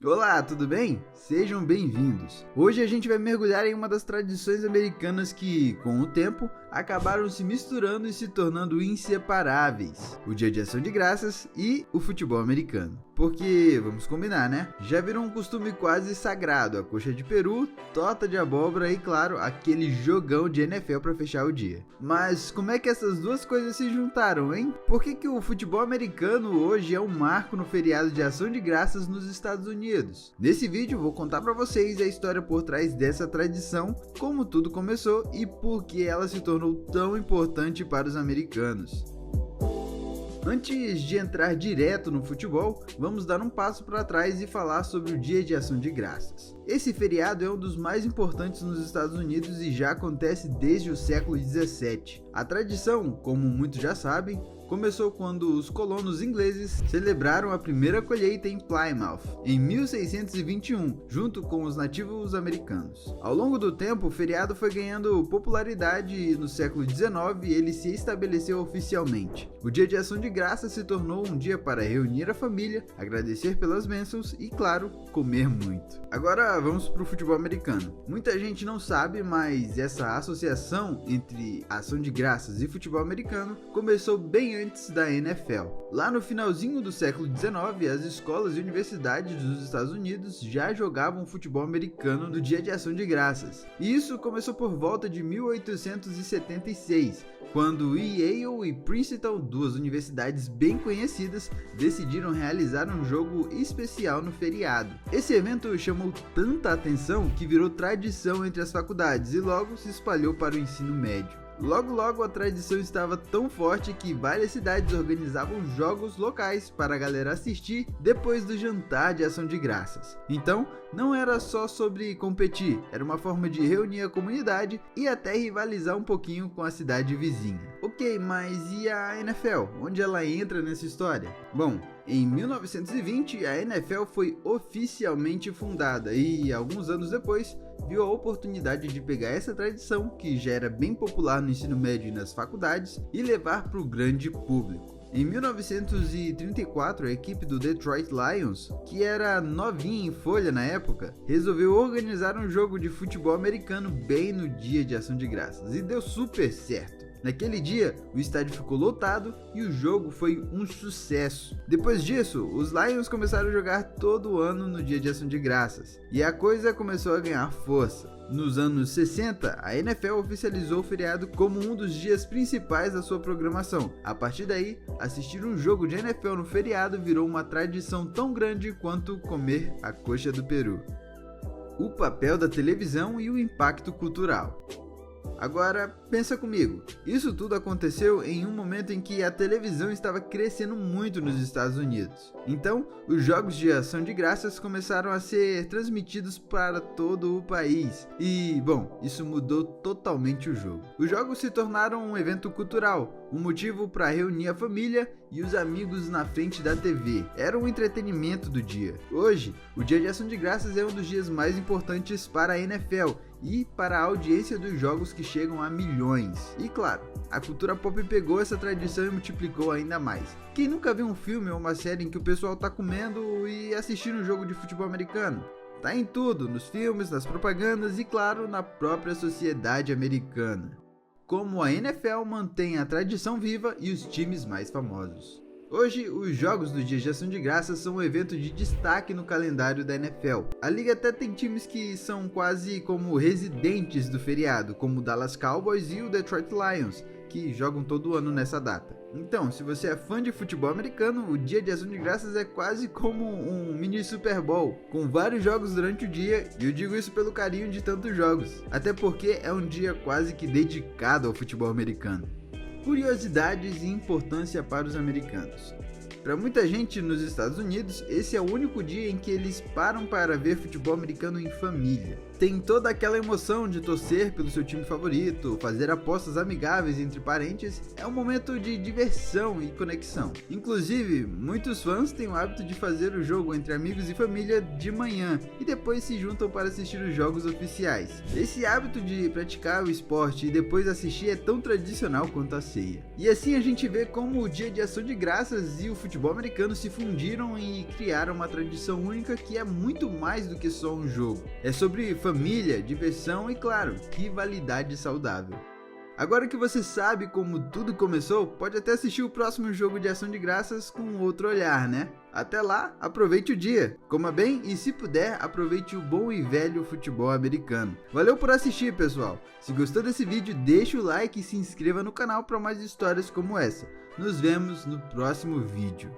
Olá, tudo bem? Sejam bem-vindos. Hoje a gente vai mergulhar em uma das tradições americanas que, com o tempo, acabaram se misturando e se tornando inseparáveis: o Dia de Ação de Graças e o futebol americano. Porque, vamos combinar, né? Já virou um costume quase sagrado a coxa de peru, torta de abóbora e, claro, aquele jogão de NFL para fechar o dia. Mas como é que essas duas coisas se juntaram, hein? Por que o futebol americano hoje é um marco no feriado de Ação de Graças nos Estados Unidos? Nesse vídeo vou contar para vocês a história por trás dessa tradição, como tudo começou e por que ela se tornou tão importante para os americanos. Antes de entrar direto no futebol, vamos dar um passo para trás e falar sobre o Dia de Ação de Graças. Esse feriado é um dos mais importantes nos Estados Unidos e já acontece desde o século 17. A tradição, como muitos já sabem, começou quando os colonos ingleses celebraram a primeira colheita em Plymouth, em 1621, junto com os nativos americanos. Ao longo do tempo, o feriado foi ganhando popularidade e no século 19 ele se estabeleceu oficialmente. O Dia de Ação de Graças se tornou um dia para reunir a família, agradecer pelas bênçãos e, claro, comer muito. Agora vamos para o futebol americano. Muita gente não sabe, mas essa associação entre Ação de Graças e futebol americano começou bem antes da NFL. Lá no finalzinho do século XIX, as escolas e universidades dos Estados Unidos já jogavam futebol americano no Dia de Ação de Graças. E isso começou por volta de 1876, quando Yale e Princeton, duas universidades bem conhecidas, decidiram realizar um jogo especial no feriado. Esse evento chamou tanta atenção que virou tradição entre as faculdades e logo se espalhou para o ensino médio. Logo a tradição estava tão forte que várias cidades organizavam jogos locais para a galera assistir depois do jantar de Ação de Graças. Então, não era só sobre competir, era uma forma de reunir a comunidade e até rivalizar um pouquinho com a cidade vizinha. Ok, mas e a NFL? Onde ela entra nessa história? Bom, em 1920 a NFL foi oficialmente fundada e, alguns anos depois, viu a oportunidade de pegar essa tradição, que já era bem popular no ensino médio e nas faculdades, e levar para o grande público. Em 1934, a equipe do Detroit Lions, que era novinha em folha na época, resolveu organizar um jogo de futebol americano bem no Dia de Ação de Graças, e deu super certo. Naquele dia, o estádio ficou lotado e o jogo foi um sucesso. Depois disso, os Lions começaram a jogar todo ano no Dia de Ação de Graças, e a coisa começou a ganhar força. Nos anos 60, a NFL oficializou o feriado como um dos dias principais da sua programação. A partir daí, assistir um jogo de NFL no feriado virou uma tradição tão grande quanto comer a coxa do peru. O papel da televisão e o impacto cultural. Agora, pensa comigo, isso tudo aconteceu em um momento em que a televisão estava crescendo muito nos Estados Unidos. Então, os jogos de Ação de Graças começaram a ser transmitidos para todo o país. E, bom, isso mudou totalmente o jogo. Os jogos se tornaram um evento cultural, um motivo para reunir a família e os amigos na frente da TV. Era um entretenimento do dia. Hoje, o Dia de Ação de Graças é um dos dias mais importantes para a NFL e para a audiência dos jogos, que chegam a milhões. E claro, a cultura pop pegou essa tradição e multiplicou ainda mais. Quem nunca viu um filme ou uma série em que o pessoal tá comendo e assistindo um jogo de futebol americano? Tá em tudo, nos filmes, nas propagandas e, claro, na própria sociedade americana. Como a NFL mantém a tradição viva e os times mais famosos. Hoje, os jogos do Dia de Ação de Graças são um evento de destaque no calendário da NFL. A liga até tem times que são quase como residentes do feriado, como o Dallas Cowboys e o Detroit Lions, que jogam todo ano nessa data. Então, se você é fã de futebol americano, o Dia de Ação de Graças é quase como um mini Super Bowl, com vários jogos durante o dia, e eu digo isso pelo carinho de tantos jogos, até porque é um dia quase que dedicado ao futebol americano. Curiosidades e importância para os americanos. Para muita gente nos Estados Unidos, esse é o único dia em que eles param para ver futebol americano em família. Tem toda aquela emoção de torcer pelo seu time favorito, fazer apostas amigáveis entre parentes, é um momento de diversão e conexão. Inclusive, muitos fãs têm o hábito de fazer o jogo entre amigos e família de manhã e depois se juntam para assistir os jogos oficiais. Esse hábito de praticar o esporte e depois assistir é tão tradicional quanto a ceia. E assim a gente vê como o Dia de Ação de Graças e o futebol futebol americano se fundiram e criaram uma tradição única que é muito mais do que só um jogo. É sobre família, diversão e, claro, rivalidade saudável. Agora que você sabe como tudo começou, pode até assistir o próximo jogo de Ação de Graças com outro olhar, né? Até lá, aproveite o dia, coma bem e, se puder, aproveite o bom e velho futebol americano. Valeu por assistir, pessoal! Se gostou desse vídeo, deixa o like e se inscreva no canal para mais histórias como essa. Nos vemos no próximo vídeo.